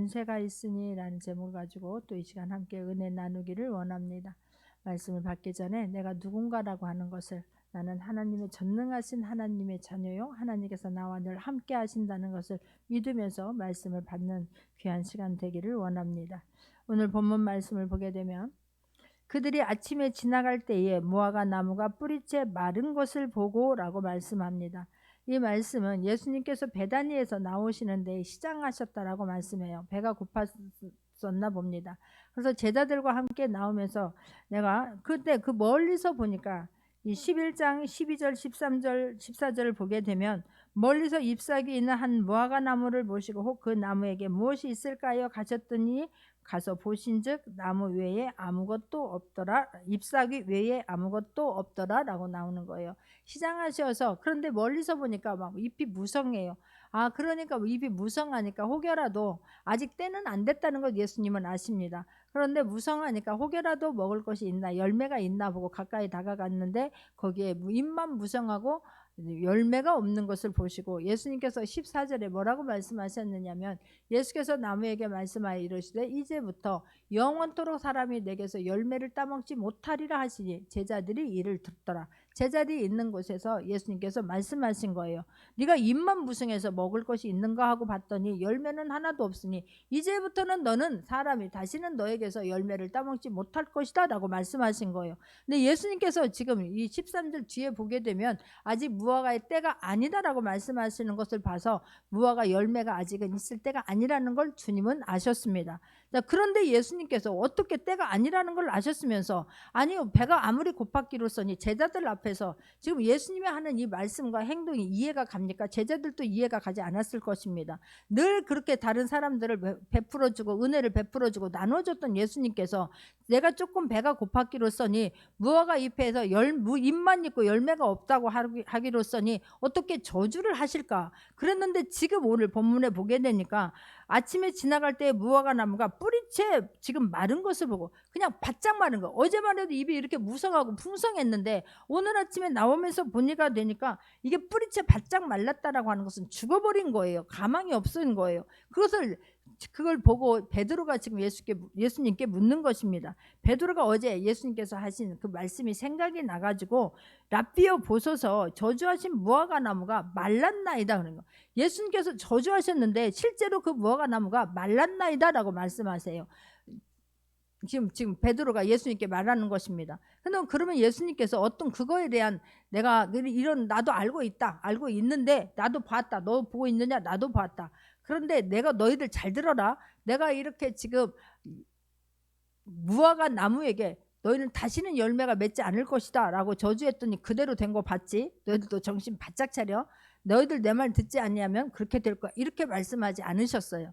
권세가 있으니 라는 제목을 가지고 또 이 시간 함께 은혜 나누기를 원합니다. 말씀을 받기 전에 내가 누군가라고 하는 것을, 나는 하나님의 전능하신 하나님의 자녀요, 하나님께서 나와 늘 함께 하신다는 것을 믿으면서 말씀을 받는 귀한 시간 되기를 원합니다. 오늘 본문 말씀을 보게 되면 그들이 아침에 지나갈 때에 무화과 나무가 뿌리째 마른 것을 보고 라고 말씀합니다. 이 말씀은 예수님께서 베다니에서 나오시는데 시장하셨다라고 말씀해요. 배가 고팠었나 봅니다. 그래서 제자들과 함께 나오면서 내가 그때 그 멀리서 보니까 이 11장 12절 13절 14절을 보게 되면 멀리서 잎사귀 있는 한 무화과 나무를 보시고 혹 그 나무에게 무엇이 있을까요? 가셨더니 가서 보신즉 나무 외에 아무것도 없더라, 잎사귀 외에 아무것도 없더라 라고 나오는 거예요. 시장하셔서, 그런데 멀리서 보니까 막 잎이 무성해요. 그러니까 잎이 무성하니까 혹여라도 아직 때는 안 됐다는 걸 예수님은 아십니다. 그런데 무성하니까 혹여라도 먹을 것이 있나, 열매가 있나 보고 가까이 다가갔는데 거기에 잎만 무성하고 열매가 없는 것을 보시고 예수님께서 14절에 뭐라고 말씀하셨느냐면, 예수께서 나무에게 말씀하여 이르시되 이제부터 영원토록 사람이 내게서 열매를 따먹지 못하리라 하시니 제자들이 이를 듣더라. 제자들이 있는 곳에서 예수님께서 말씀하신 거예요. 네가 잎만 무성해서 먹을 것이 있는가 하고 봤더니 열매는 하나도 없으니 이제부터는 너는 사람이 다시는 너에게서 열매를 따먹지 못할 것이다 라고 말씀하신 거예요. 근데 예수님께서 지금 이 13절 뒤에 보게 되면 아직 무화과의 때가 아니다라고 말씀하시는 것을 봐서 무화과 열매가 아직은 있을 때가 아니라는 걸 주님은 아셨습니다. 자, 그런데 예수님께서 어떻게 때가 아니라는 걸 아셨으면서, 아니요, 배가 아무리 고팠기로서니 제자들 앞에서 지금 예수님이 하는 이 말씀과 행동이 이해가 갑니까? 제자들도 이해가 가지 않았을 것입니다. 늘 그렇게 다른 사람들을 베풀어주고 은혜를 베풀어주고 나눠줬던 예수님께서 내가 조금 배가 고팠기로서니 무화과 잎에서 잎만 있고 열매가 없다고 하기로서니 어떻게 저주를 하실까? 그랬는데 지금 오늘 본문에 보게 되니까 아침에 지나갈 때 무화과 나무가 뿌리채 지금 마른 것을 보고, 그냥 바짝 마른 거, 어제만 해도 잎이 이렇게 무성하고 풍성했는데 오늘 아침에 나오면서 보니까 되니까 이게 뿌리채 바짝 말랐다라고 하는 것은 죽어버린 거예요. 가망이 없은 거예요. 그걸 보고 베드로가 지금 예수님께 묻는 것입니다. 베드로가 어제 예수님께서 하신 그 말씀이 생각이 나가지고 랍비여 보소서, 저주하신 무화과 나무가 말랐나이다 그런 거. 예수님께서 저주하셨는데 실제로 그 무화과 나무가 말랐나이다 라고 말씀하세요. 지금 베드로가 예수님께 말하는 것입니다. 그러면 예수님께서 어떤 그거에 대한, 내가 이런, 나도 알고 있다, 알고 있는데 나도 봤다, 너 보고 있느냐, 나도 봤다. 그런데 내가 너희들 잘 들어라, 내가 이렇게 지금 무화과 나무에게 너희는 다시는 열매가 맺지 않을 것이다 라고 저주했더니 그대로 된 거 봤지? 너희들도 정신 바짝 차려. 너희들 내 말 듣지 않냐면 그렇게 될 거야, 이렇게 말씀하지 않으셨어요.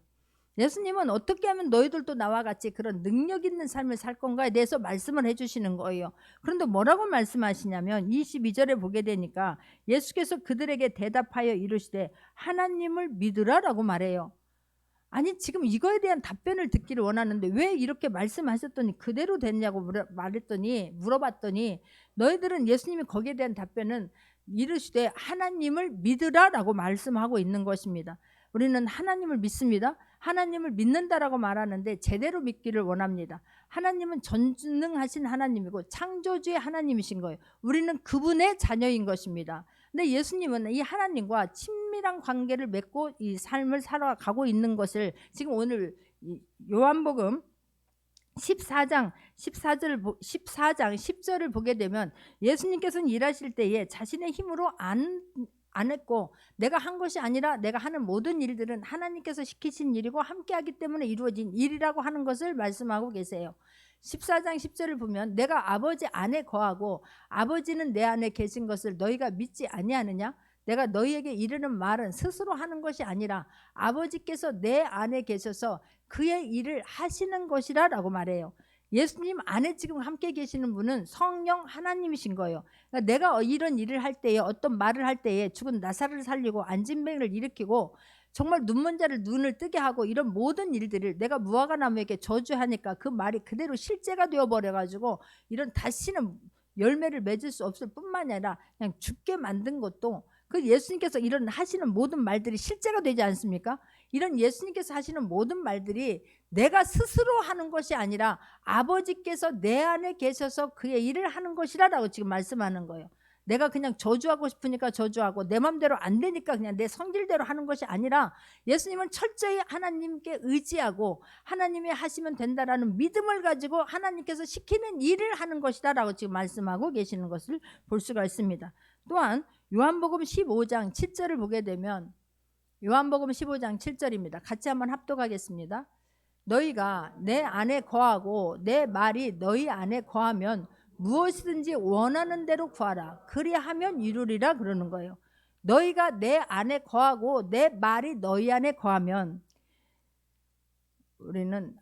예수님은 어떻게 하면 너희들도 나와 같이 그런 능력 있는 삶을 살 건가에 대해서 말씀을 해주시는 거예요. 그런데 뭐라고 말씀하시냐면 22절에 보게 되니까 예수께서 그들에게 대답하여 이르시되 하나님을 믿으라 라고 말해요. 아니, 지금 이거에 대한 답변을 듣기를 원하는데 왜 이렇게 말씀하셨더니 그대로 됐냐고 물어봤더니 너희들은, 예수님이 거기에 대한 답변은 이르시되 하나님을 믿으라 라고 말씀하고 있는 것입니다. 우리는 하나님을 믿습니다. 하나님을 믿는다라고 말하는데 제대로 믿기를 원합니다. 하나님은 전능하신 하나님이고 창조주의 하나님이신 거예요. 우리는 그분의 자녀인 것입니다. 근데 예수님은 이 하나님과 친밀한 관계를 맺고 이 삶을 살아가고 있는 것을 지금 오늘 요한복음 14장 10절을 보게 되면 예수님께서는 일하실 때에 자신의 힘으로 안 했고, 내가 한 것이 아니라 내가 하는 모든 일들은 하나님께서 시키신 일이고 함께하기 때문에 이루어진 일이라고 하는 것을 말씀하고 계세요. 14장 10절을 보면 내가 아버지 안에 거하고 아버지는 내 안에 계신 것을 너희가 믿지 아니하느냐? 내가 너희에게 이르는 말은 스스로 하는 것이 아니라 아버지께서 내 안에 계셔서 그의 일을 하시는 것이라 라고 말해요. 예수님 안에 지금 함께 계시는 분은 성령 하나님이신 거예요. 그러니까 내가 이런 일을 할 때에, 어떤 말을 할 때에, 죽은 나사로를 살리고 안진뱅이를 일으키고 정말 눈먼 자를 눈을 뜨게 하고 이런 모든 일들을 내가 무화과 나무에게 저주하니까 그 말이 그대로 실제가 되어버려가지고 이런 다시는 열매를 맺을 수 없을 뿐만이 아니라 그냥 죽게 만든 것도 그 예수님께서 이런 하시는 모든 말들이 실제가 되지 않습니까? 이런 예수님께서 하시는 모든 말들이 내가 스스로 하는 것이 아니라 아버지께서 내 안에 계셔서 그의 일을 하는 것이라고 지금 말씀하는 거예요. 내가 그냥 저주하고 싶으니까 저주하고 내 맘대로 안 되니까 그냥 내 성질대로 하는 것이 아니라 예수님은 철저히 하나님께 의지하고 하나님이 하시면 된다라는 믿음을 가지고 하나님께서 시키는 일을 하는 것이다라고 지금 말씀하고 계시는 것을 볼 수가 있습니다. 또한 요한복음 15장 7절을 보게 되면 요한복음 15장 7절입니다. 같이 한번 합독하겠습니다. 너희가 내 안에 거하고 내 말이 너희 안에 거하면 무엇이든지 원하는 대로 구하라. 그리하면 이루리라 그러는 거예요. 너희가 내 안에 거하고 내 말이 너희 안에 거하면, 우리는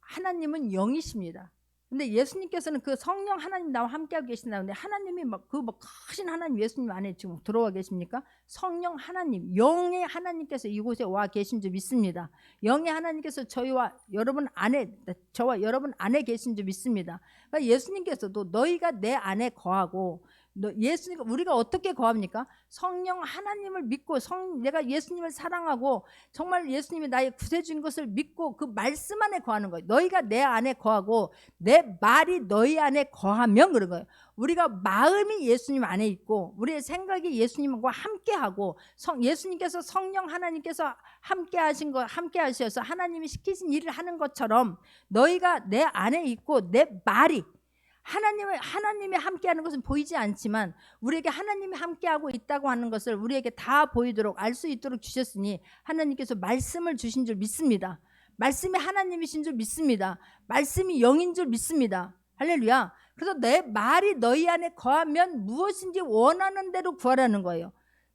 하나님은 영이십니다. 근데 예수님께서는 그 성령 하나님 나와 함께하고 계신다는데 하나님이 막 그 뭐 크신 하나님 예수님 안에 지금 들어와 계십니까? 성령 하나님, 영의 하나님께서 이곳에 와 계신 줄 믿습니다. 영의 하나님께서 저와 여러분 안에 계신 줄 믿습니다. 그러니까 예수님께서도 너희가 내 안에 거하고, 예수님, 우리가 어떻게 거합니까? 성령 하나님을 믿고 내가 예수님을 사랑하고 정말 예수님이 나의 구세주인 것을 믿고 그 말씀 안에 거하는 거예요. 너희가 내 안에 거하고 내 말이 너희 안에 거하면 그런 거예요. 우리가 마음이 예수님 안에 있고 우리의 생각이 예수님과 함께하고 예수님께서 성령 하나님께서 함께 하셔서 하나님이 시키신 일을 하는 것처럼 너희가 내 안에 있고 내 말이, 하나님이 함께하는 것은 보이지 않지만 우리에게 하나님이 함께하고 있다고 하는 것을 우리에게 다 보이도록 알 수 있도록 주셨으니 하나님께서 말씀을 주신 줄 믿습니다. 말씀이 하나님이신 줄 믿습니다. 말씀이 영인 줄 믿습니다. 할렐루야. 그래서 내 말이 너희 안에 거하면 무엇인지 원하는 대로 구하라는 거예요.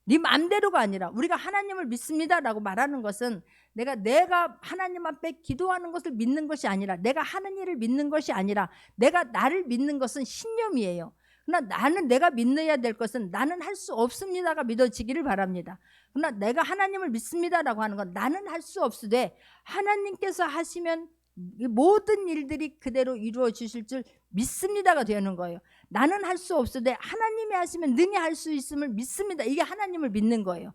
네 맘대로가 아니라 우리가 하나님을 믿습니다라고 말하는 것은 내가 하나님 앞에 기도하는 것을 믿는 것이 아니라, 내가 하는 일을 믿는 것이 아니라 내가 나를 믿는 것은 신념이에요. 그러나 내가 믿어야 될 것은 나는 할 수 없습니다가 믿어지기를 바랍니다. 그러나 내가 하나님을 믿습니다라고 하는 건 나는 할 수 없으되 하나님께서 하시면 모든 일들이 그대로 이루어 주실 줄 믿습니다가 되는 거예요. 나는 할 수 없으되 하나님이 하시면 능히 할 수 있음을 믿습니다. 이게 하나님을 믿는 거예요.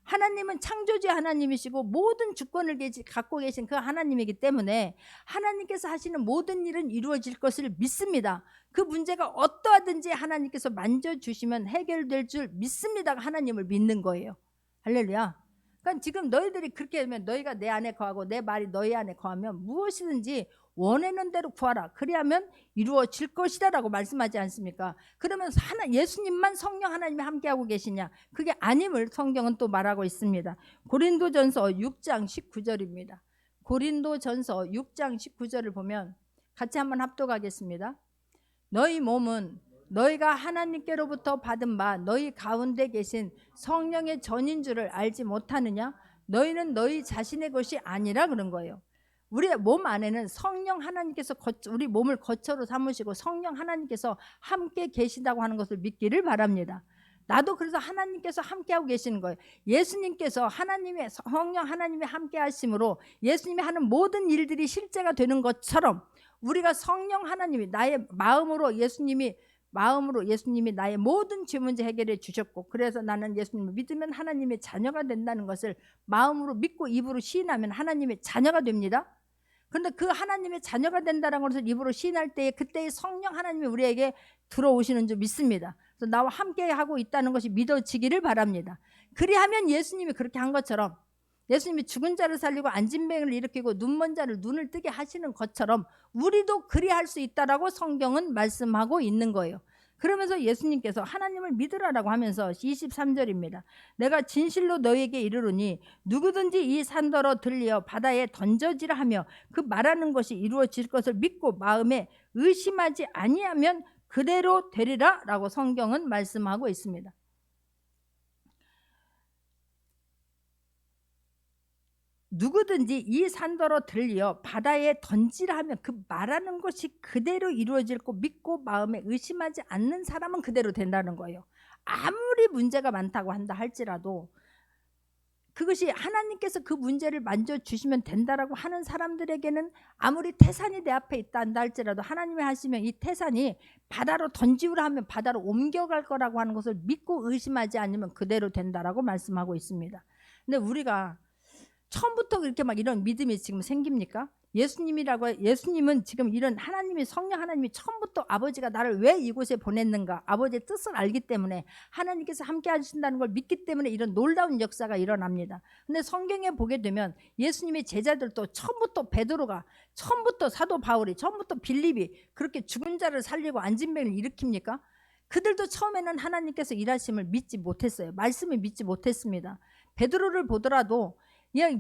하나님은 창조주의 하나님이시고 모든 주권을 갖고 계신 그 하나님이기 때문에 하나님께서 하시는 모든 일은 이루어질 것을 믿습니다. 그 문제가 어떠하든지 하나님께서 만져주시면 해결될 줄 믿습니다가 하나님을 믿는 거예요. 할렐루야. 그러니까 지금 너희들이 그렇게 하면 너희가 내 안에 거하고 내 말이 너희 안에 거하면 무엇이든지 원하는 대로 구하라. 그리하면 이루어질 것이다 라고 말씀하지 않습니까? 그러면 예수님만 성령 하나님이 함께하고 계시냐? 그게 아님을 성경은 또 말하고 있습니다. 고린도전서 6장 19절입니다. 고린도전서 6장 19절을 보면 같이 한번 합독하겠습니다. 너희 몸은 너희가 하나님께로부터 받은 바 너희 가운데 계신 성령의 전인 줄을 알지 못하느냐? 너희는 너희 자신의 것이 아니라 그런 거예요. 우리의 몸 안에는 성령 하나님께서 우리 몸을 거처로 삼으시고 성령 하나님께서 함께 계시다고 하는 것을 믿기를 바랍니다. 나도 그래서 하나님께서 함께하고 계시는 거예요. 예수님께서 성령 하나님이 함께 하심으로 예수님이 하는 모든 일들이 실제가 되는 것처럼 우리가 성령 하나님이 나의 마음으로 예수님이 나의 모든 죄 문제 해결해 주셨고, 그래서 나는 예수님을 믿으면 하나님의 자녀가 된다는 것을 마음으로 믿고 입으로 시인하면 하나님의 자녀가 됩니다. 그런데 그 하나님의 자녀가 된다는 것을 입으로 시인할 때에 그때의 성령 하나님이 우리에게 들어오시는 줄 믿습니다. 그래서 나와 함께 하고 있다는 것이 믿어지기를 바랍니다. 그리하면 예수님이 그렇게 한 것처럼, 예수님이 죽은 자를 살리고 앉은 뱅을 일으키고 눈먼 자를 눈을 뜨게 하시는 것처럼 우리도 그리할 수 있다라고 성경은 말씀하고 있는 거예요. 그러면서 예수님께서 하나님을 믿으라라고 하면서 23절입니다. 내가 진실로 너희에게 이르노니 누구든지 이 산더러 들려 바다에 던져지라 하며 그 말하는 것이 이루어질 것을 믿고 마음에 의심하지 아니하면 그대로 되리라 라고 성경은 말씀하고 있습니다. 누구든지 이 산더러 들려 바다에 던지라 하면 그 말하는 것이 그대로 이루어질 거 믿고 마음에 의심하지 않는 사람은 그대로 된다는 거예요. 아무리 문제가 많다고 한다 할지라도 그것이 하나님께서 그 문제를 만져주시면 된다라고 하는 사람들에게는 아무리 태산이 내 앞에 있다 한다 할지라도 하나님이 하시면 이 태산이 바다로 던지우라 하면 바다로 옮겨갈 거라고 하는 것을 믿고 의심하지 않으면 그대로 된다라고 말씀하고 있습니다. 근데 우리가 처음부터 그렇게 막 이런 믿음이 지금 생깁니까? 예수님은 지금 이런 하나님이 성령 하나님이 처음부터 아버지가 나를 왜 이곳에 보냈는가, 아버지의 뜻을 알기 때문에 하나님께서 함께 하신다는 걸 믿기 때문에 이런 놀라운 역사가 일어납니다. 근데 성경에 보게 되면 예수님의 제자들도 처음부터 베드로가, 처음부터 사도 바울이, 처음부터 빌립이 그렇게 죽은 자를 살리고 앉은 병을 일으킵니까? 그들도 처음에는 하나님께서 일하심을 믿지 못했어요. 말씀을 믿지 못했습니다. 베드로를 보더라도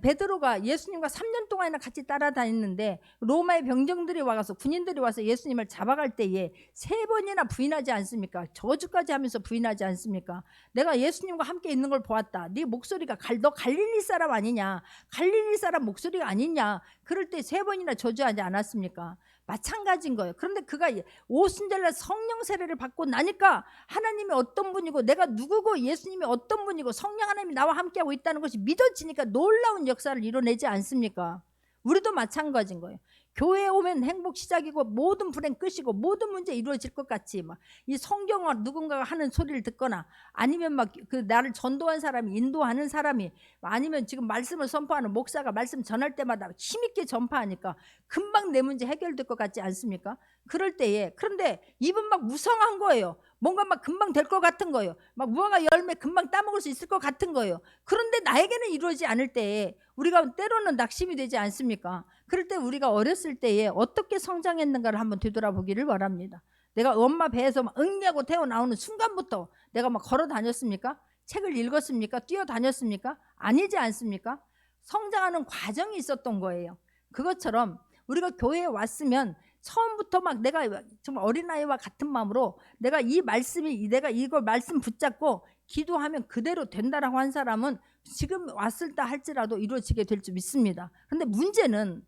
베드로가 예수님과 3년 동안이나 같이 따라다녔는데 로마의 병정들이 와서 군인들이 와서 예수님을 잡아갈 때에 3번이나 부인하지 않습니까? 저주까지 하면서 부인하지 않습니까? 내가 예수님과 함께 있는 걸 보았다. 네 목소리가 너 갈릴리 사람 아니냐? 갈릴리 사람 목소리가 아니냐? 그럴 때 3번이나 저주하지 않았습니까? 마찬가지인 거예요. 그런데 그가 오순절날 성령 세례를 받고 나니까 하나님이 어떤 분이고 내가 누구고 예수님이 어떤 분이고 성령 하나님이 나와 함께하고 있다는 것이 믿어지니까 놀라운 역사를 이뤄내지 않습니까? 우리도 마찬가지인 거예요. 교회에 오면 행복 시작이고 모든 불행 끝이고 모든 문제 이루어질 것 같이 막 이 성경을 누군가가 하는 소리를 듣거나 아니면 막 그 나를 전도한 사람이, 인도하는 사람이, 아니면 지금 말씀을 선포하는 목사가 말씀 전할 때마다 힘있게 전파하니까 금방 내 문제 해결될 것 같지 않습니까? 그럴 때에, 그런데 입은 막 무성한 거예요. 뭔가 막 금방 될 것 같은 거예요. 막 무화과 열매 금방 따먹을 수 있을 것 같은 거예요. 그런데 나에게는 이루어지지 않을 때에 우리가 때로는 낙심이 되지 않습니까? 그럴 때 우리가 어렸을 때에 어떻게 성장했는가를 한번 되돌아보기를 바랍니다. 내가 엄마 배에서 막 응애하고 태어나오는 순간부터 내가 막 걸어 다녔습니까? 책을 읽었습니까? 뛰어다녔습니까? 아니지 않습니까? 성장하는 과정이 있었던 거예요. 그것처럼 우리가 교회에 왔으면 처음부터 막 내가 정말 어린아이와 같은 마음으로 내가 이걸 말씀 붙잡고 기도하면 그대로 된다라고 한 사람은 지금 왔을 때 할지라도 이루어지게 될 줄 믿습니다. 그런데 문제는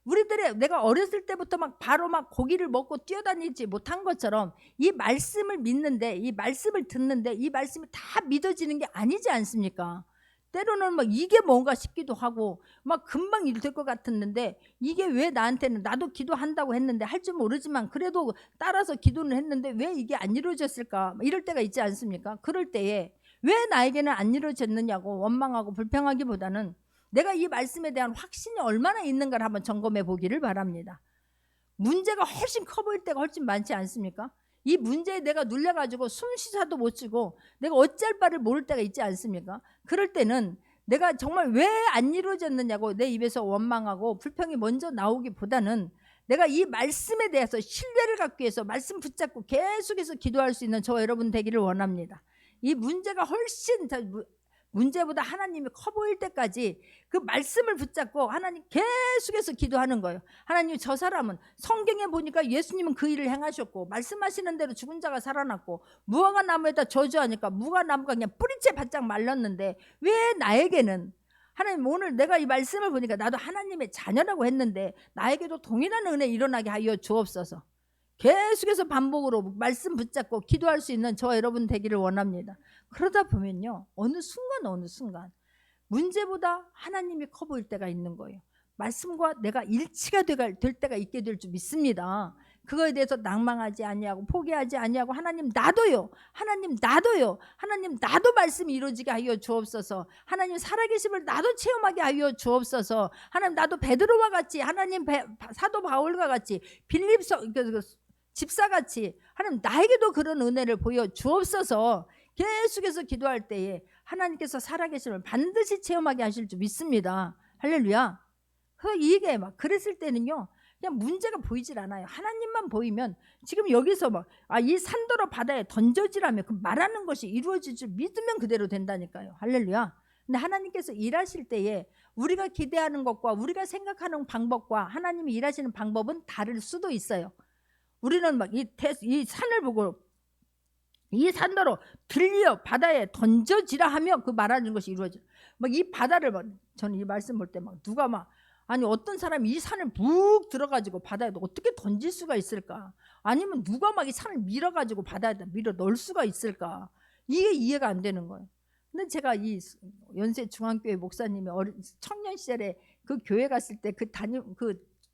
우리들의 내가 어렸을 때부터 막 바로 막 고기를 먹고 뛰어다니지 못한 것처럼 이 말씀을 믿는데, 이 말씀을 듣는데 이 말씀이 다 믿어지는 게 아니지 않습니까? 때로는 막 이게 뭔가 싶기도 하고 막 금방 일 될 것 같았는데 이게 왜 나한테는, 나도 기도한다고 했는데 할 줄 모르지만 그래도 따라서 기도는 했는데 왜 이게 안 이루어졌을까, 이럴 때가 있지 않습니까? 그럴 때에 왜 나에게는 안 이루어졌느냐고 원망하고 불평하기보다는 내가 이 말씀에 대한 확신이 얼마나 있는가를 한번 점검해 보기를 바랍니다. 문제가 훨씬 커 보일 때가 훨씬 많지 않습니까? 이 문제에 내가 눌려가지고 숨쉬자도 못 쉬고 내가 어찌할 바를 모를 때가 있지 않습니까? 그럴 때는 내가 정말 왜 안 이루어졌느냐고 내 입에서 원망하고 불평이 먼저 나오기보다는 내가 이 말씀에 대해서 신뢰를 갖기 위해서 말씀 붙잡고 계속해서 기도할 수 있는 저와 여러분 되기를 원합니다. 이 문제가 훨씬 문제보다 하나님이 커 보일 때까지 그 말씀을 붙잡고 하나님 계속해서 기도하는 거예요. 하나님, 저 사람은 성경에 보니까 예수님은 그 일을 행하셨고 말씀하시는 대로 죽은 자가 살아났고 무화과 나무에다 저주하니까 무화과 나무가 그냥 뿌리채 바짝 말랐는데 왜 나에게는, 하나님 오늘 내가 이 말씀을 보니까 나도 하나님의 자녀라고 했는데 나에게도 동일한 은혜 일어나게 하여 주옵소서. 계속해서 반복으로 말씀 붙잡고 기도할 수 있는 저와 여러분 되기를 원합니다. 그러다 보면요, 어느 순간 문제보다 하나님이 커 보일 때가 있는 거예요. 말씀과 내가 일치가 될 때가 있게 될 줄 믿습니다. 그거에 대해서 낭망하지 아니하고 포기하지 아니하고 하나님 나도요, 하나님 나도요, 하나님 나도 말씀이 이루어지게 하여 주옵소서. 하나님 살아계심을 나도 체험하게 하여 주옵소서. 하나님 나도 베드로와 같이, 하나님 사도 바울과 같이, 빌립 집사같이 하나님 나에게도 그런 은혜를 보여 주옵소서. 계속해서 기도할 때에 하나님께서 살아계심을 반드시 체험하게 하실 줄 믿습니다. 할렐루야. 이게 막 그랬을 때는요, 그냥 문제가 보이질 않아요. 하나님만 보이면 지금 여기서 막 이 산더러 바다에 던져지라며 그 말하는 것이 이루어질 줄 믿으면 그대로 된다니까요. 할렐루야. 근데 하나님께서 일하실 때에 우리가 기대하는 것과 우리가 생각하는 방법과 하나님이 일하시는 방법은 다를 수도 있어요. 우리는 막 이 산을 보고 이 산더러 들려 바다에 던져지라 하며 그 말하는 것이 이루어져. 막 이 바다를 막, 저는 이 말씀 볼 때 막 누가 막, 아니 어떤 사람이 이 산을 묵 들어가지고 바다에 어떻게 던질 수가 있을까? 아니면 누가 막 이 산을 밀어가지고 바다에다 밀어 넣을 수가 있을까? 이게 이해가 안 되는 거예요. 근데 제가 이 연세 중앙교회 목사님이 청년 시절에 그 교회 갔을 때 그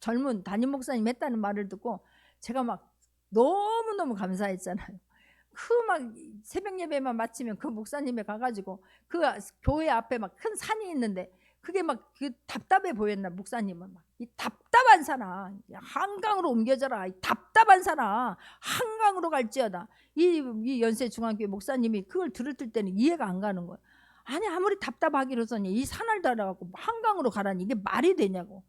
젊은 담임 목사님 했다는 말을 듣고 제가 막 너무너무 감사했잖아요. 그 막 새벽 예배만 마치면 그 목사님에 가가지고 그 교회 앞에 막 큰 산이 있는데 그게 막 그 답답해 보였나 목사님은 막 이 답답한 사람 한강으로 옮겨져라. 이 답답한 사람 한강으로 갈지어다. 이 연세 중앙교회 목사님이 그걸 들을 때는 이해가 안 가는 거예요. 아니 아무리 답답하기로서는 이 산을 따라가고 한강으로 가라니 이게 말이 되냐고.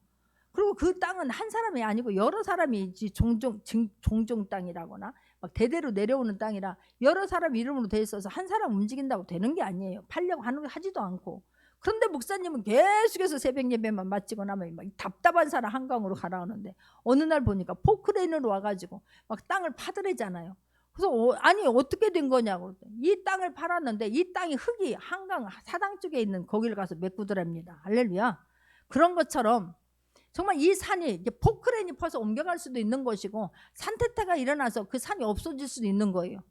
그리고 그 땅은 한 사람이 아니고 여러 사람이 종종 땅이라거나 막 대대로 내려오는 땅이라 여러 사람 이름으로 돼 있어서 한 사람 움직인다고 되는 게 아니에요. 팔려고 하지도 않고. 그런데 목사님은 계속해서 새벽 예배만 마치고 나면 막 답답한 사람 한강으로 가라 하는데 어느 날 보니까 포크레인으로 와가지고 막 땅을 파드리잖아요. 그래서 아니 어떻게 된 거냐고. 이 땅을 팔았는데 이 땅이 흙이 한강 사당 쪽에 있는 거기를 가서 메꾸더랍니다. 할렐루야. 그런 것처럼 정말 이 산이 이제 포크레인이 퍼서 옮겨갈 수도 있는 것이고 산태태가 일어나서 그 산이 없어질 수도 있는 거예요.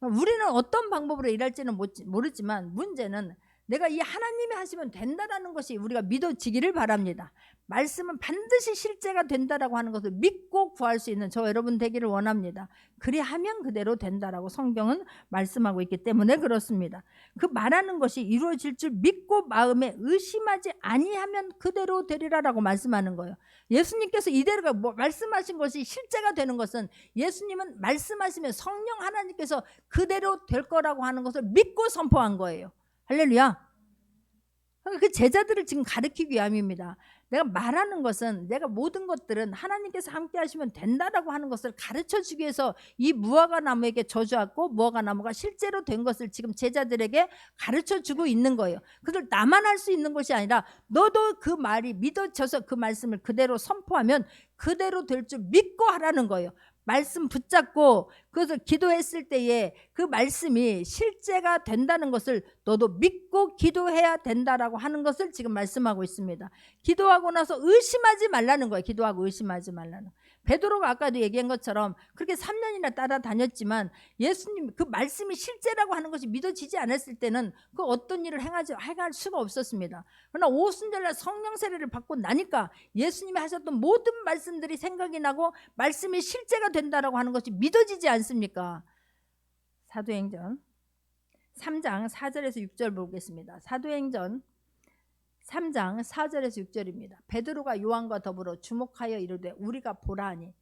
우리는 어떤 방법으로 일할지는 모르지만 문제는 내가 이 하나님이 하시면 된다라는 것이 우리가 믿어지기를 바랍니다. 말씀은 반드시 실제가 된다라고 하는 것을 믿고 구할 수 있는 저 여러분 되기를 원합니다. 그리하면 그대로 된다라고 성경은 말씀하고 있기 때문에 그렇습니다. 그 말하는 것이 이루어질 줄 믿고 마음에 의심하지 아니하면 그대로 되리라라고 말씀하는 거예요. 예수님께서 이대로 말씀하신 것이 실제가 되는 것은 예수님은 말씀하시면 성령 하나님께서 그대로 될 거라고 하는 것을 믿고 선포한 거예요. 할렐루야. 그 제자들을 지금 가르치기 위함입니다. 내가 말하는 것은 내가 모든 것들은 하나님께서 함께 하시면 된다라고 하는 것을 가르쳐 주기 위해서 이 무화과 나무에게 저주하고 무화과 나무가 실제로 된 것을 지금 제자들에게 가르쳐 주고 있는 거예요. 그걸 나만 할 수 있는 것이 아니라 너도 그 말이 믿어져서 그 말씀을 그대로 선포하면 그대로 될 줄 믿고 하라는 거예요. 말씀 붙잡고 그래서 기도했을 때에 그 말씀이 실제가 된다는 것을 너도 믿고 기도해야 된다라고 하는 것을 지금 말씀하고 있습니다. 기도하고 나서 의심하지 말라는 거예요. 기도하고 의심하지 말라는. 베드로가 아까도 얘기한 것처럼 그렇게 3년이나 따라다녔지만 예수님 그 말씀이 실제라고 하는 것이 믿어지지 않았을 때는 그 어떤 일을 행할 수가 없었습니다. 그러나 오순절날 성령 세례를 받고 나니까 예수님이 하셨던 모든 말씀들이 생각이 나고 말씀이 실제가 된다라고 하는 것이 믿어지지 않습니까? 사도행전 3장 4절에서 6절 보겠습니다. 사도행전 3장 4절에서 6절입니다. 베드로가 요한과 더불어 주목하여 이르되 우리가 보라하니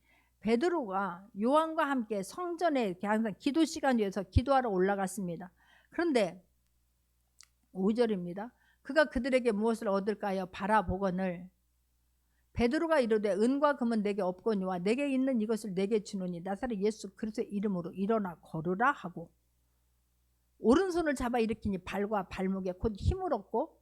베드로가 요한과 함께 성전에 항상 기도 시간 위에서 기도하러 올라갔습니다. 그런데 5절입니다. 그가 그들에게 무엇을 얻을까요? 바라보거늘 베드로가 이르되 은과 금은 내게 없거니와 내게 있는 이것을 내게 주노니 나사렛 예수 그리스도의 이름으로 일어나 걸으라 하고 오른손을 잡아 일으키니 발과 발목에 곧 힘을 얻고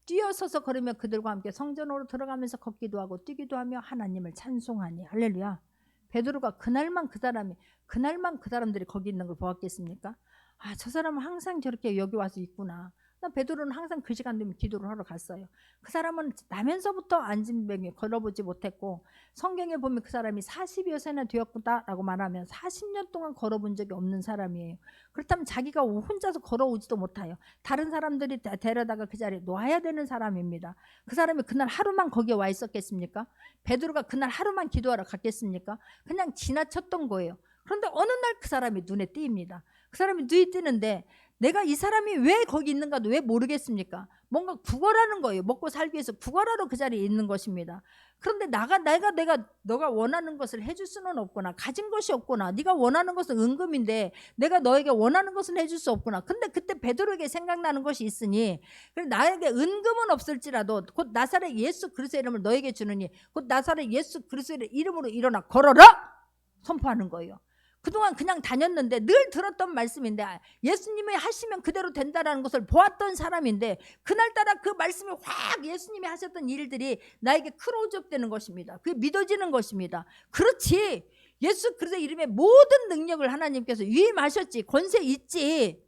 뛰어서서 걸으며 그들과 함께 성전으로 들어가면서 걷기도 하고 뛰기도 하며 하나님을 찬송하니. 할렐루야. 베드로가 그날만 그 사람들이 거기 있는 걸 보았겠습니까? 아, 저 사람은 항상 저렇게 여기 와서 있구나. 베드로는 항상 그 시간 되면 기도를 하러 갔어요. 그 사람은 나면서부터 안진뱅이 걸어보지 못했고 성경에 보면 그 사람이 40여 세나 되었다라고 말하면 40년 동안 걸어본 적이 없는 사람이에요. 그렇다면 자기가 혼자서 걸어오지도 못해요. 다른 사람들이 데려다가 그 자리에 놓아야 되는 사람입니다. 그 사람이 그날 하루만 거기에 와 있었겠습니까? 베드로가 그날 하루만 기도하러 갔겠습니까? 그냥 지나쳤던 거예요. 그런데 어느 날 그 사람이 눈에 띄입니다. 그 사람이 눈에 띄는데 내가 이 사람이 왜 거기 있는가도 왜 모르겠습니까? 뭔가 구걸하는 거예요. 먹고 살기 위해서 구걸하러 그 자리에 있는 것입니다. 그런데 너가 원하는 것을 해줄 수는 없구나. 가진 것이 없구나. 네가 원하는 것은 은금인데 내가 너에게 원하는 것을 해줄 수 없구나. 근데 그때 베드로에게 생각나는 것이 있으니 나에게 은금은 없을지라도 곧 나사렛 예수 그리스도의 이름을 너에게 주느니 곧 나사렛 예수 그리스도의 이름으로 일어나 걸어라 선포하는 거예요. 그동안 그냥 다녔는데 늘 들었던 말씀인데 예수님이 하시면 그대로 된다라는 것을 보았던 사람인데 그날따라 그 말씀이 확 예수님이 하셨던 일들이 나에게 크로즈업되는 것입니다. 그게 믿어지는 것입니다. 그렇지, 예수 그리스도의 이름에 모든 능력을 하나님께서 위임하셨지, 권세 있지.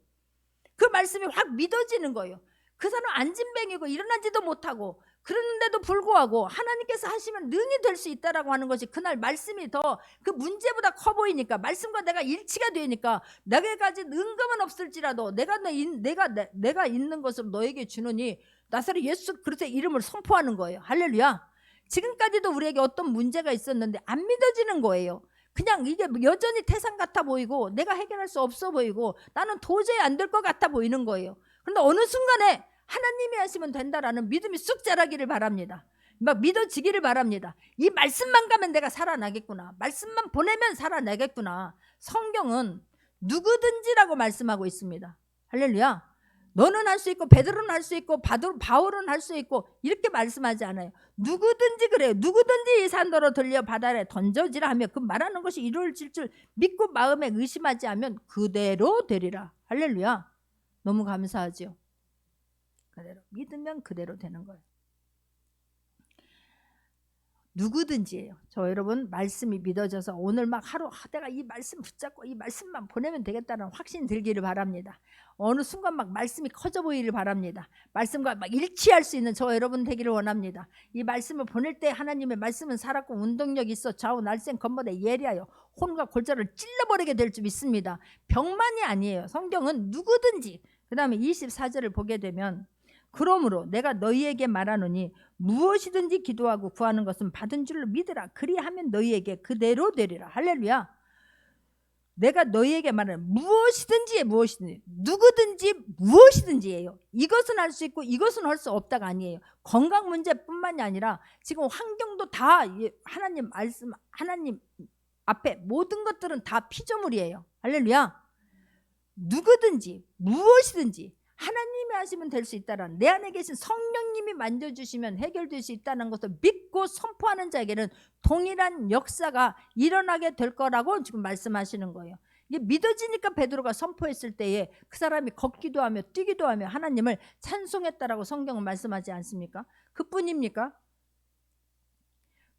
그 말씀이 확 믿어지는 거예요. 그 사람 안진뱅이고 일어나지도 못하고 그런데도 불구하고 하나님께서 하시면 능히 될 수 있다라고 하는 것이 그날 말씀이 더 그 문제보다 커 보이니까 말씀과 내가 일치가 되니까 내게 가진 은금은 없을지라도 내가 있는 것으로 너에게 주노니 나사렛 예수 그리스도의 이름을 선포하는 거예요. 할렐루야. 지금까지도 우리에게 어떤 문제가 있었는데 안 믿어지는 거예요. 그냥 이게 여전히 태산 같아 보이고 내가 해결할 수 없어 보이고 나는 도저히 안 될 것 같아 보이는 거예요. 그런데 어느 순간에 하나님이 하시면 된다라는 믿음이 쑥 자라기를 바랍니다. 막 믿어지기를 바랍니다. 이 말씀만 가면 내가 살아나겠구나. 말씀만 보내면 살아나겠구나. 성경은 누구든지라고 말씀하고 있습니다. 할렐루야. 너는 할 수 있고 베드로는 할 수 있고 바울은 할 수 있고 이렇게 말씀하지 않아요. 누구든지 그래요. 누구든지 이 산더러 들려 바다에 던져지라 하며 그 말하는 것이 이루어질 줄 믿고 마음에 의심하지 않으면 그대로 되리라. 할렐루야. 너무 감사하죠. 그대로 믿으면 그대로 되는 거예요. 누구든지예요. 저 여러분 말씀이 믿어져서 오늘 막 하루 내가 이 말씀 붙잡고 이 말씀만 보내면 되겠다는 확신 들기를 바랍니다. 어느 순간 막 말씀이 커져 보이기를 바랍니다. 말씀과 막 일치할 수 있는 저 여러분 되기를 원합니다. 이 말씀을 보낼 때 하나님의 말씀은 살았고 운동력이 있어 좌우 날쌘 건번에 예리하여 혼과 골절을 찔러버리게 될 줄 믿습니다. 병만이 아니에요. 성경은 누구든지. 그 다음에 24절을 보게 되면 그러므로 내가 너희에게 말하노니 무엇이든지 기도하고 구하는 것은 받은 줄로 믿으라. 그리하면 너희에게 그대로 되리라. 할렐루야. 내가 너희에게 말하는 무엇이든지에 무엇이든지 누구든지 무엇이든지예요. 이것은 할 수 있고 이것은 할 수 없다가 아니에요. 건강 문제뿐만이 아니라 지금 환경도 다 하나님 말씀 하나님 앞에 모든 것들은 다 피조물이에요. 할렐루야. 누구든지 무엇이든지 하나님이 하시면 될 수 있다는 내 안에 계신 성령님이 만져주시면 해결될 수 있다는 것을 믿고 선포하는 자에게는 동일한 역사가 일어나게 될 거라고 지금 말씀하시는 거예요. 이게 믿어지니까 베드로가 선포했을 때에 그 사람이 걷기도 하며 뛰기도 하며 하나님을 찬송했다라고 성경은 말씀하지 않습니까? 그뿐입니까?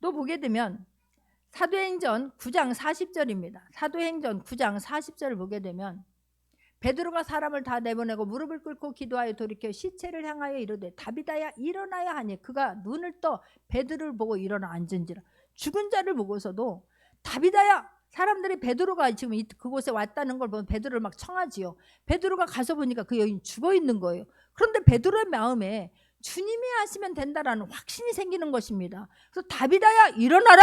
또 보게 되면 사도행전 9장 40절입니다. 사도행전 9장 40절을 보게 되면 베드로가 사람을 다 내보내고 무릎을 꿇고 기도하여 돌이켜 시체를 향하여 이르되 다비다야 일어나야 하니 그가 눈을 떠 베드로를 보고 일어나 앉은지라. 죽은 자를 보고서도 다비다야. 사람들이 베드로가 지금 그곳에 왔다는 걸 보면 베드로를 막 청하지요. 베드로가 가서 보니까 그 여인 죽어 있는 거예요. 그런데 베드로의 마음에 주님이 하시면 된다라는 확신이 생기는 것입니다. 그래서 다비다야 일어나라.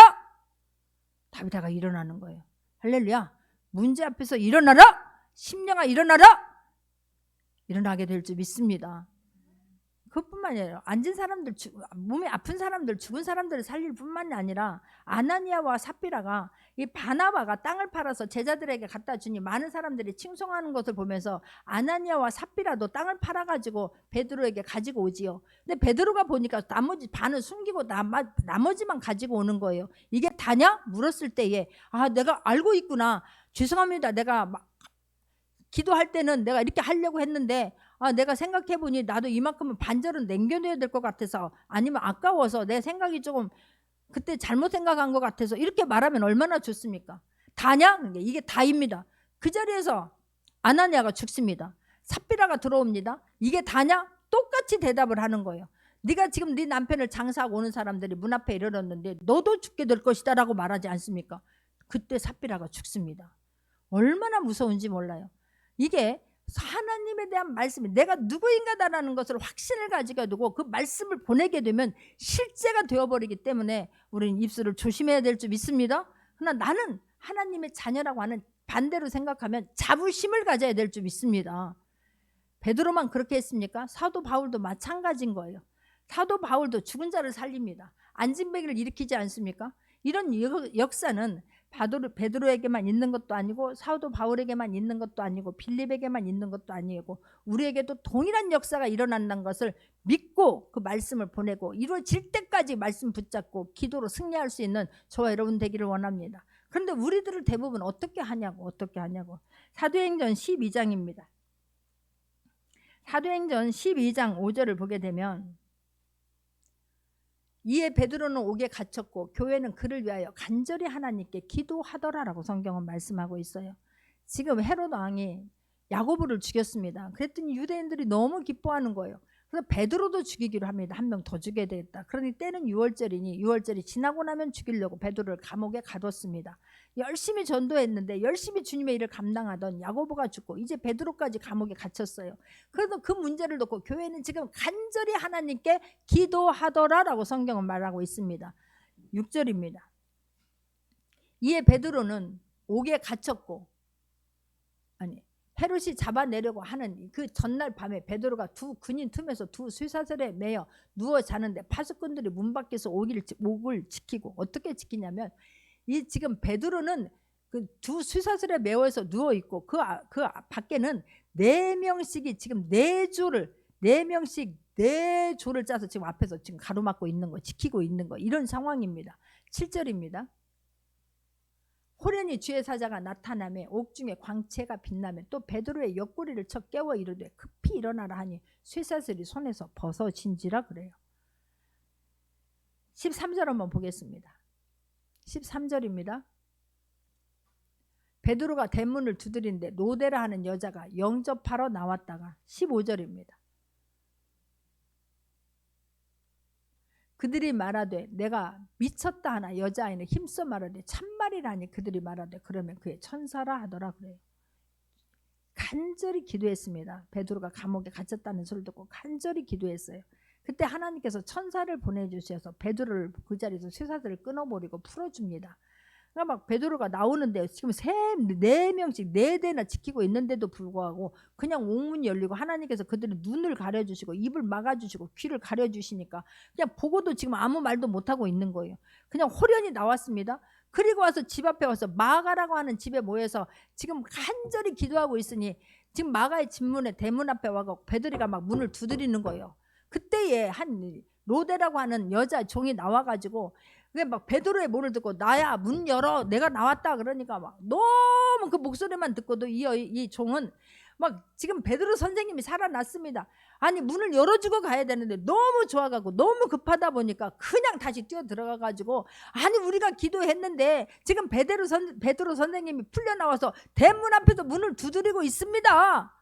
다비다가 일어나는 거예요. 할렐루야. 문제 앞에서 일어나라. 심령아 일어나라. 일어나게 될 줄 믿습니다. 그것뿐만이 아니라 앉은 사람들, 몸이 아픈 사람들, 죽은 사람들을 살릴 뿐만이 아니라 아나니아와 삽비라가 이 바나바가 땅을 팔아서 제자들에게 갖다 주니 많은 사람들이 칭송하는 것을 보면서 아나니아와 삽비라도 땅을 팔아가지고 베드로에게 가지고 오지요. 근데 베드로가 보니까 나머지 반은 숨기고 나머지만 가지고 오는 거예요. 이게 다냐? 물었을 때에 내가 알고 있구나. 죄송합니다. 내가 기도할 때는 내가 이렇게 하려고 했는데 내가 생각해보니 나도 이만큼은 반절은 남겨둬야 될 것 같아서 아니면 아까워서 내 생각이 조금 그때 잘못 생각한 것 같아서 이렇게 말하면 얼마나 좋습니까? 다냐? 이게 다입니다. 그 자리에서 아나니아가 죽습니다. 삽비라가 들어옵니다. 이게 다냐? 똑같이 대답을 하는 거예요. 네가 지금 네 남편을 장사하고 오는 사람들이 문 앞에 이르렀는데 너도 죽게 될 것이다 라고 말하지 않습니까? 그때 삽비라가 죽습니다. 얼마나 무서운지 몰라요. 이게 하나님에 대한 말씀이 내가 누구인가다라는 것을 확신을 가지게 두고 그 말씀을 보내게 되면 실제가 되어버리기 때문에 우리는 입술을 조심해야 될 줄 믿습니다. 그러나 나는 하나님의 자녀라고 하는 반대로 생각하면 자부심을 가져야 될 줄 믿습니다. 베드로만 그렇게 했습니까? 사도 바울도 마찬가지인 거예요. 사도 바울도 죽은 자를 살립니다. 안진뱅이를 일으키지 않습니까? 이런 역사는 베드로에게만 있는 것도 아니고 사도 바울에게만 있는 것도 아니고 빌립에게만 있는 것도 아니고 우리에게도 동일한 역사가 일어난다는 것을 믿고 그 말씀을 보내고 이루어질 때까지 말씀 붙잡고 기도로 승리할 수 있는 저와 여러분 되기를 원합니다. 그런데 우리들을 대부분 어떻게 하냐고 사도행전 12장입니다. 사도행전 12장 5절을 보게 되면 이에 베드로는 옥에 갇혔고 교회는 그를 위하여 간절히 하나님께 기도하더라라고 성경은 말씀하고 있어요. 지금 헤롯 왕이 야고보를 죽였습니다. 그랬더니 유대인들이 너무 기뻐하는 거예요. 그래서 베드로도 죽이기로 합니다. 한 명 더 죽여야 되겠다. 그러니 때는 6월절이니 6월절이 지나고 나면 죽이려고 베드로를 감옥에 가뒀습니다. 열심히 전도했는데 열심히 주님의 일을 감당하던 야고보가 죽고 이제 베드로까지 감옥에 갇혔어요. 그래도 그 문제를 놓고 교회는 지금 간절히 하나님께 기도하더라라고 성경은 말하고 있습니다. 6절입니다. 이에 베드로는 옥에 갇혔고 헤롯이 잡아내려고 하는 그 전날 밤에 베드로가 두 근인 틈에서 두 쇠사슬에 매여 누워 자는데 파수꾼들이 문 밖에서 옥을 지키고, 어떻게 지키냐면 이 지금 베드로는 그 두 쇠사슬에 매워서 누워 있고 그 밖에는 4명씩이 지금 4명씩 4조를 짜서 지금 앞에서 지금 가로막고 있는 거, 지키고 있는 거, 이런 상황입니다. 7절입니다. 호련히 주의 사자가 나타나매 옥중에 광채가 빛나며 또 베드로의 옆구리를 쳐 깨워 이르되 급히 일어나라 하니 쇠사슬이 손에서 벗어진지라 그래요. 13절 한번 보겠습니다. 13절입니다. 베드로가 대문을 두드리는데 로데라 하는 여자가 영접하러 나왔다가, 15절입니다. 그들이 말하되 내가 미쳤다 하나 여자아이는 힘써 말하되 참말이라니 그들이 말하되 그러면 그의 천사라 하더라 그래요. 간절히 기도했습니다. 베드로가 감옥에 갇혔다는 소리를 듣고 간절히 기도했어요. 그때 하나님께서 천사를 보내주셔서 베드로를 그 자리에서 쇠사슬을 끊어버리고 풀어줍니다. 그러니까 막 베드로가 나오는데 지금 4명씩 4대나 지키고 있는데도 불구하고 그냥 옥문이 열리고 하나님께서 그들의 눈을 가려주시고 입을 막아주시고 귀를 가려주시니까 그냥 보고도 지금 아무 말도 못하고 있는 거예요. 그냥 호련히 나왔습니다. 그리고 와서 집 앞에 와서 마가라고 하는 집에 모여서 지금 간절히 기도하고 있으니 지금 마가의 집문에 대문 앞에 와서 베드로가 막 문을 두드리는 거예요. 그때에 한 로데라고 하는 여자 종이 나와가지고 그게 막 베드로의 말을 듣고 나야 문 열어 내가 나왔다 그러니까 막 너무 그 목소리만 듣고도 이 종은 막 지금 베드로 선생님이 살아났습니다. 아니 문을 열어주고 가야 되는데 너무 좋아가고 너무 급하다 보니까 그냥 다시 뛰어 들어가가지고 아니 우리가 기도했는데 지금 베드로 선생님이 풀려나와서 대문 앞에서 문을 두드리고 있습니다.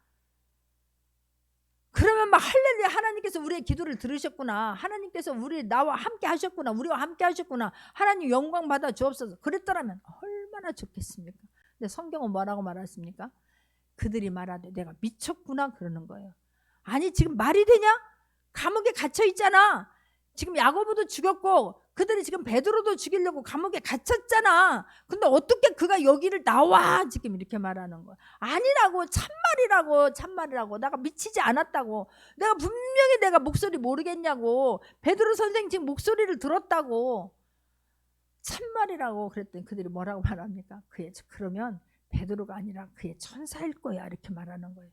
그러면 막 할렐루야 하나님께서 우리의 기도를 들으셨구나. 하나님께서 나와 함께 하셨구나. 우리와 함께 하셨구나. 하나님 영광 받아 주옵소서. 그랬더라면 얼마나 좋겠습니까? 근데 성경은 뭐라고 말했습니까? 그들이 말하되 내가 미쳤구나 그러는 거예요. 아니 지금 말이 되냐? 감옥에 갇혀 있잖아. 지금 야고보도 죽였고 그들이 지금 베드로도 죽이려고 감옥에 갇혔잖아. 근데 어떻게 그가 여기를 나와? 지금 이렇게 말하는 거야. 아니라고, 참말이라고. 내가 미치지 않았다고. 내가 분명히 내가 목소리 모르겠냐고. 베드로 선생 지금 목소리를 들었다고. 참말이라고 그랬더니 그들이 뭐라고 말합니까? 그러면 베드로가 아니라 그의 천사일 거야 이렇게 말하는 거예요.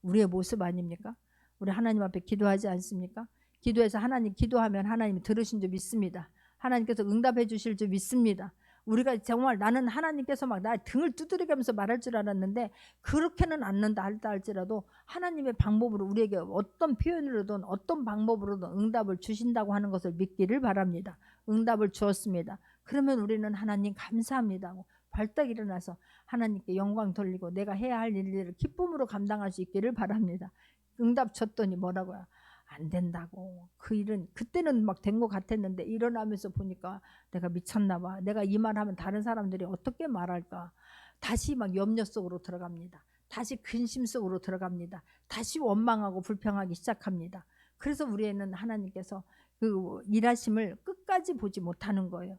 우리의 모습 아닙니까? 우리 하나님 앞에 기도하지 않습니까? 기도해서 기도하면 하나님이 들으신 줄 믿습니다. 하나님께서 응답해 주실 줄 믿습니다. 우리가 정말 나는 하나님께서 막 나의 등을 두드리면서 말할 줄 알았는데 그렇게는 않는다 할지라도 하나님의 방법으로 우리에게 어떤 표현으로든 어떤 방법으로든 응답을 주신다고 하는 것을 믿기를 바랍니다. 응답을 주었습니다. 그러면 우리는 하나님 감사합니다 하고 발딱 일어나서 하나님께 영광 돌리고 내가 해야 할 일들을 기쁨으로 감당할 수 있기를 바랍니다. 응답 줬더니 뭐라고요? 안 된다고. 그 일은 그때는 막 된 것 같았는데 일어나면서 보니까 내가 미쳤나 봐. 내가 이 말하면 다른 사람들이 어떻게 말할까. 다시 막 염려 속으로 들어갑니다. 다시 근심 속으로 들어갑니다. 다시 원망하고 불평하기 시작합니다. 그래서 우리는 하나님께서 그 일하심을 끝까지 보지 못하는 거예요.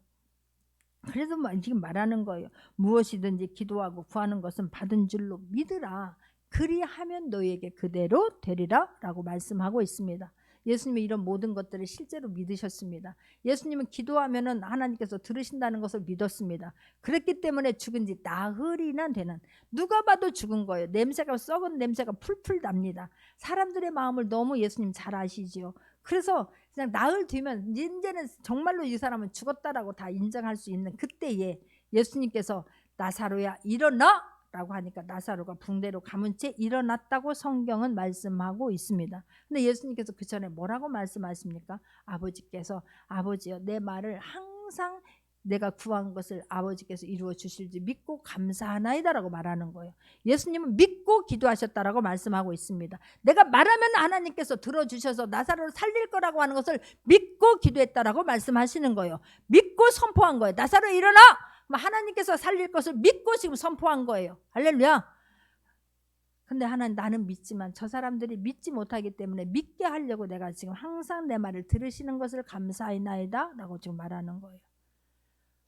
그래서 지금 말하는 거예요. 무엇이든지 기도하고 구하는 것은 받은 줄로 믿으라. 그리하면 너에게 그대로 되리라 라고 말씀하고 있습니다. 예수님이 이런 모든 것들을 실제로 믿으셨습니다. 예수님은 기도하면은 하나님께서 들으신다는 것을 믿었습니다. 그랬기 때문에 죽은 지 나흘이나 되는, 누가 봐도 죽은 거예요. 냄새가, 썩은 냄새가 풀풀 납니다. 사람들의 마음을 너무 예수님 잘 아시지요. 그래서 그냥 나흘 뒤면 이제는 정말로 이 사람은 죽었다라고 다 인정할 수 있는 그때에 예수님께서 나사로야 일어나 라고 하니까 나사로가 붕대로 감은 채 일어났다고 성경은 말씀하고 있습니다. 근데 예수님께서 그 전에 뭐라고 말씀하십니까? 아버지께서 아버지여 내 말을 항상 내가 구한 것을 아버지께서 이루어 주실 줄 믿고 감사하나이다 라고 말하는 거예요. 예수님은 믿고 기도하셨다라고 말씀하고 있습니다. 내가 말하면 하나님께서 들어주셔서 나사로를 살릴 거라고 하는 것을 믿고 기도했다라고 말씀하시는 거예요. 믿고 선포한 거예요. 나사로 일어나! 하나님께서 살릴 것을 믿고 지금 선포한 거예요. 할렐루야. 근데 하나님 나는 믿지만 저 사람들이 믿지 못하기 때문에 믿게 하려고 내가 지금 항상 내 말을 들으시는 것을 감사하나이다 라고 지금 말하는 거예요.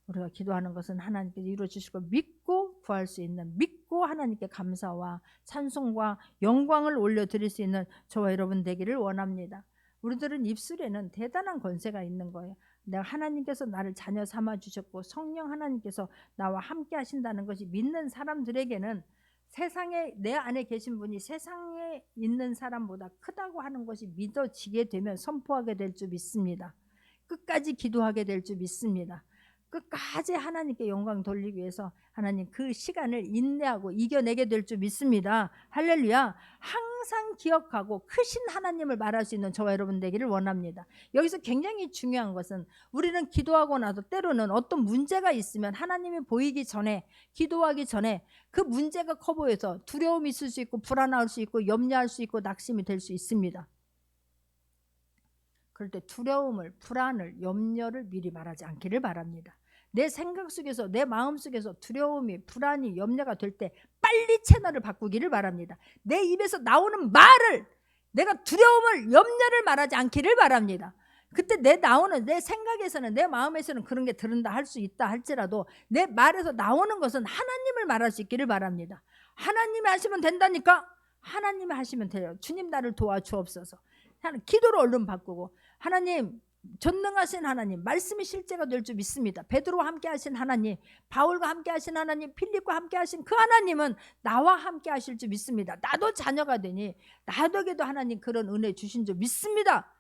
우리가 기도하는 것은 하나님께서 이루어 주실 걸 믿고 구할 수 있는 믿고 믿고 하나님께 감사와 찬송과 영광을 올려드릴 수 있는 저와 여러분 되기를 원합니다. 우리들은 입술에는 대단한 권세가 있는 거예요. 내가 하나님께서 나를 자녀 삼아 주셨고 성령 하나님께서 나와 함께 하신다는 것이 믿는 사람들에게는 세상에 내 안에 계신 분이 세상에 있는 사람보다 크다고 하는 것이 믿어지게 되면 선포하게 될 줄 믿습니다. 끝까지 기도하게 될 줄 믿습니다. 끝까지 하나님께 영광 돌리기 위해서 하나님 그 시간을 인내하고 이겨내게 될 줄 믿습니다. 할렐루야. 항상 기억하고 크신 하나님을 말할 수 있는 저와 여러분 되기를 원합니다. 여기서 굉장히 중요한 것은 우리는 기도하고 나서 때로는 어떤 문제가 있으면 하나님이 보이기 전에 기도하기 전에 그 문제가 커 보여서 두려움이 있을 수 있고 불안할 수 있고 염려할 수 있고 낙심이 될 수 있습니다. 그럴 때 두려움을, 불안을, 염려를 미리 말하지 않기를 바랍니다. 내 생각 속에서, 내 마음 속에서 두려움이, 불안이, 염려가 될 때 빨리 채널을 바꾸기를 바랍니다. 내 입에서 나오는 말을, 내가 두려움을, 염려를 말하지 않기를 바랍니다. 그때 나오는 내 생각에서는, 내 마음에서는 그런 게 들은다 할 수 있다 할지라도 내 말에서 나오는 것은 하나님을 말할 수 있기를 바랍니다. 하나님이 하시면 된다니까? 하나님이 하시면 돼요. 주님 나를 도와주옵소서. 기도를 얼른 바꾸고, 하나님, 전능하신 하나님, 말씀이 실제가 될 줄 믿습니다. 베드로와 함께 하신 하나님, 바울과 함께 하신 하나님, 필립과 함께 하신 그 하나님은 나와 함께 하실 줄 믿습니다. 나도 자녀가 되니 나에게도 하나님 그런 은혜 주신 줄 믿습니다.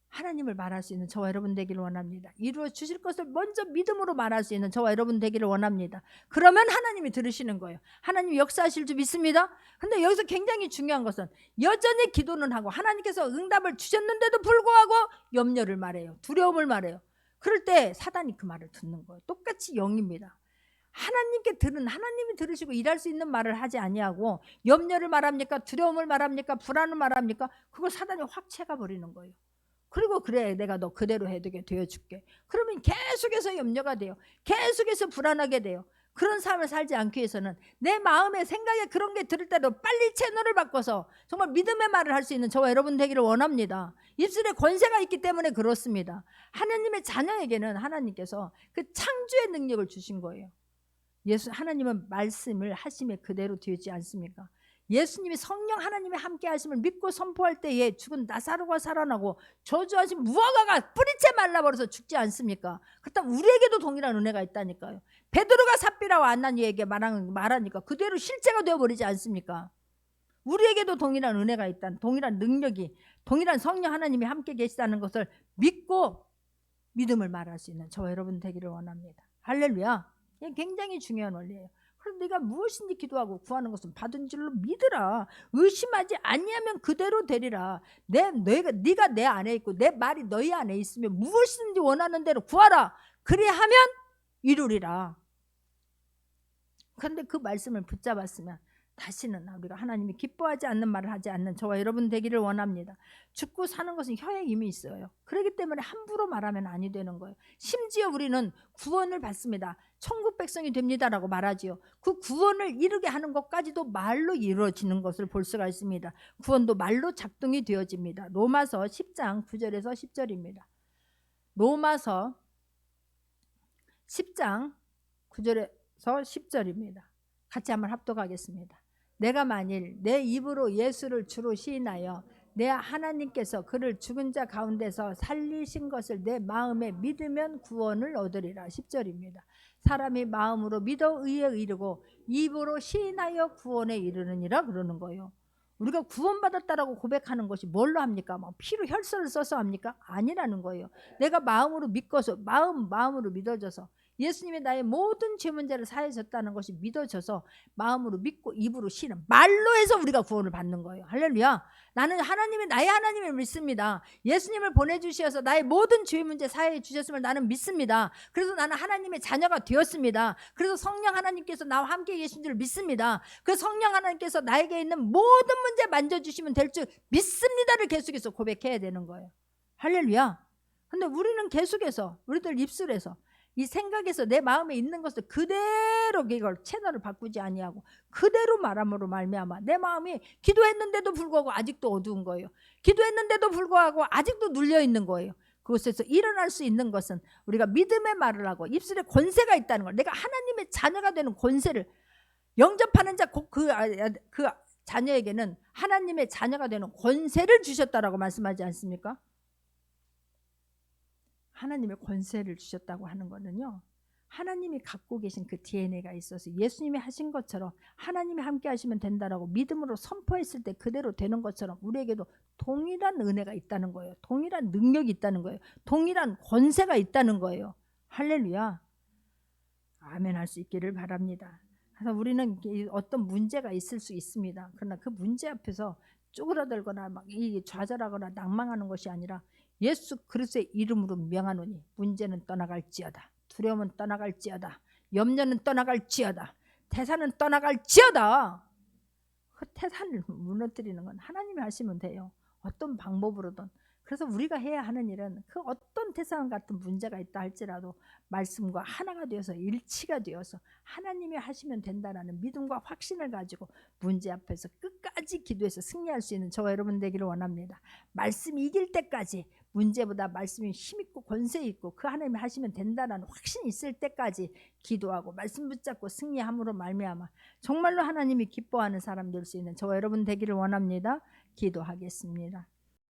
하나님을 말할 수 있는 저와 여러분 되기를 원합니다. 이루어 주실 것을 먼저 믿음으로 말할 수 있는 저와 여러분 되기를 원합니다. 그러면 하나님이 들으시는 거예요. 하나님이 역사하실 줄 믿습니다. 근데 여기서 굉장히 중요한 것은 여전히 기도는 하고 하나님께서 응답을 주셨는데도 불구하고 염려를 말해요. 두려움을 말해요. 그럴 때 사단이 그 말을 듣는 거예요. 똑같이 영입니다. 하나님이 들으시고 일할 수 있는 말을 하지 아니하고 염려를 말합니까? 두려움을 말합니까? 불안을 말합니까? 그걸 사단이 확 채가 버리는 거예요. 그리고 그래, 내가 너 그대로 해두게 되어줄게. 그러면 계속해서 염려가 돼요. 계속해서 불안하게 돼요. 그런 삶을 살지 않기 위해서는 내 마음에 생각에 그런 게 들을 때도 빨리 채널을 바꿔서 정말 믿음의 말을 할 수 있는 저와 여러분 되기를 원합니다. 입술에 권세가 있기 때문에 그렇습니다. 하나님의 자녀에게는 하나님께서 그 창조의 능력을 주신 거예요. 하나님은 말씀을 하심에 그대로 되지 않습니까? 예수님이 성령 하나님의 함께 하심을 믿고 선포할 때에 죽은 나사로가 살아나고 저주하신 무화과가 뿌리째 말라버려서 죽지 않습니까? 그렇다면 우리에게도 동일한 은혜가 있다니까요. 베드로가 삽비라와 안나니에게 말하니까 그대로 실제가 되어버리지 않습니까? 우리에게도 동일한 은혜가 있다는, 동일한 능력이, 동일한 성령 하나님이 함께 계시다는 것을 믿고 믿음을 말할 수 있는 저와 여러분 되기를 원합니다. 할렐루야. 이게 굉장히 중요한 원리예요. 그래서 네가 무엇인지 기도하고 구하는 것은 받은 줄로 믿으라. 의심하지 아니하면 그대로 되리라. 네가 내 안에 있고 내 말이 너희 안에 있으면 무엇이든지 원하는 대로 구하라. 그리하면 이루리라. 그런데 그 말씀을 붙잡았으면 다시는 우리가 하나님이 기뻐하지 않는 말을 하지 않는 저와 여러분 되기를 원합니다. 죽고 사는 것은 혀에 힘이 있어요. 그렇기 때문에 함부로 말하면 아니 되는 거예요. 심지어 우리는 구원을 받습니다. 천국 백성이 됩니다라고 말하지요. 그 구원을 이루게 하는 것까지도 말로 이루어지는 것을 볼 수가 있습니다. 구원도 말로 작동이 되어집니다. 로마서 10장 9절에서 10절입니다. 로마서 10장 9절에서 10절입니다. 같이 한번 합독하겠습니다. 내가 만일 내 입으로 예수를 주로 시인하여 내 하나님께서 그를 죽은 자 가운데서 살리신 것을 내 마음에 믿으면 구원을 얻으리라. 10절입니다. 사람이 마음으로 믿어 의에 이르고 입으로 시인하여 구원에 이르느니라 그러는 거예요. 우리가 구원받았다라고 고백하는 것이 뭘로 합니까? 피로 혈서를 써서 합니까? 아니라는 거예요. 내가 마음으로 믿고서 마음으로 믿어져서 예수님이 나의 모든 죄 문제를 사해 줬다는 것이 믿어져서 마음으로 믿고 입으로 시는 말로 해서 우리가 구원을 받는 거예요. 할렐루야. 나는 하나님이 나의 하나님을 믿습니다. 예수님을 보내주셔서 나의 모든 죄 문제 사해 주셨음을 나는 믿습니다. 그래서 나는 하나님의 자녀가 되었습니다. 그래서 성령 하나님께서 나와 함께 계신 줄 믿습니다. 그 성령 하나님께서 나에게 있는 모든 문제 만져주시면 될 줄 믿습니다를 계속해서 고백해야 되는 거예요. 할렐루야. 근데 우리는 계속해서 우리들 입술에서 이 생각에서 내 마음에 있는 것을 그대로 이걸 채널을 바꾸지 아니하고 그대로 말함으로 말미암아 내 마음이 기도했는데도 불구하고 아직도 어두운 거예요. 기도했는데도 불구하고 아직도 눌려 있는 거예요. 그곳에서 일어날 수 있는 것은 우리가 믿음의 말을 하고 입술에 권세가 있다는 걸, 내가 하나님의 자녀가 되는 권세를 영접하는 자 그 자녀에게는 하나님의 자녀가 되는 권세를 주셨다라고 말씀하지 않습니까? 하나님의 권세를 주셨다고 하는 거는요, 하나님이 갖고 계신 그 DNA가 있어서 예수님이 하신 것처럼 하나님이 함께 하시면 된다라고 믿음으로 선포했을 때 그대로 되는 것처럼 우리에게도 동일한 은혜가 있다는 거예요. 동일한 능력이 있다는 거예요. 동일한 권세가 있다는 거예요. 할렐루야. 아멘 할 수 있기를 바랍니다. 그래서 우리는 어떤 문제가 있을 수 있습니다. 그러나 그 문제 앞에서 쪼그라들거나 막 좌절하거나 낭망하는 것이 아니라 예수 그리스도의 이름으로 명하노니 문제는 떠나갈지어다. 두려움은 떠나갈지어다. 염려는 떠나갈지어다. 태산은 떠나갈지어다. 그 태산을 무너뜨리는 건 하나님이 하시면 돼요. 어떤 방법으로든. 그래서 우리가 해야 하는 일은 그 어떤 태산 같은 문제가 있다 할지라도 말씀과 하나가 되어서 일치가 되어서 하나님이 하시면 된다라는 믿음과 확신을 가지고 문제 앞에서 끝까지 기도해서 승리할 수 있는 저와 여러분 되기를 원합니다. 말씀이 이길 때까지, 문제보다 말씀이 힘있고 권세 있고 그 하나님이 하시면 된다라는 확신이 있을 때까지 기도하고 말씀 붙잡고 승리함으로 말미암아 정말로 하나님이 기뻐하는 사람 될 수 있는 저와 여러분 되기를 원합니다. 기도하겠습니다.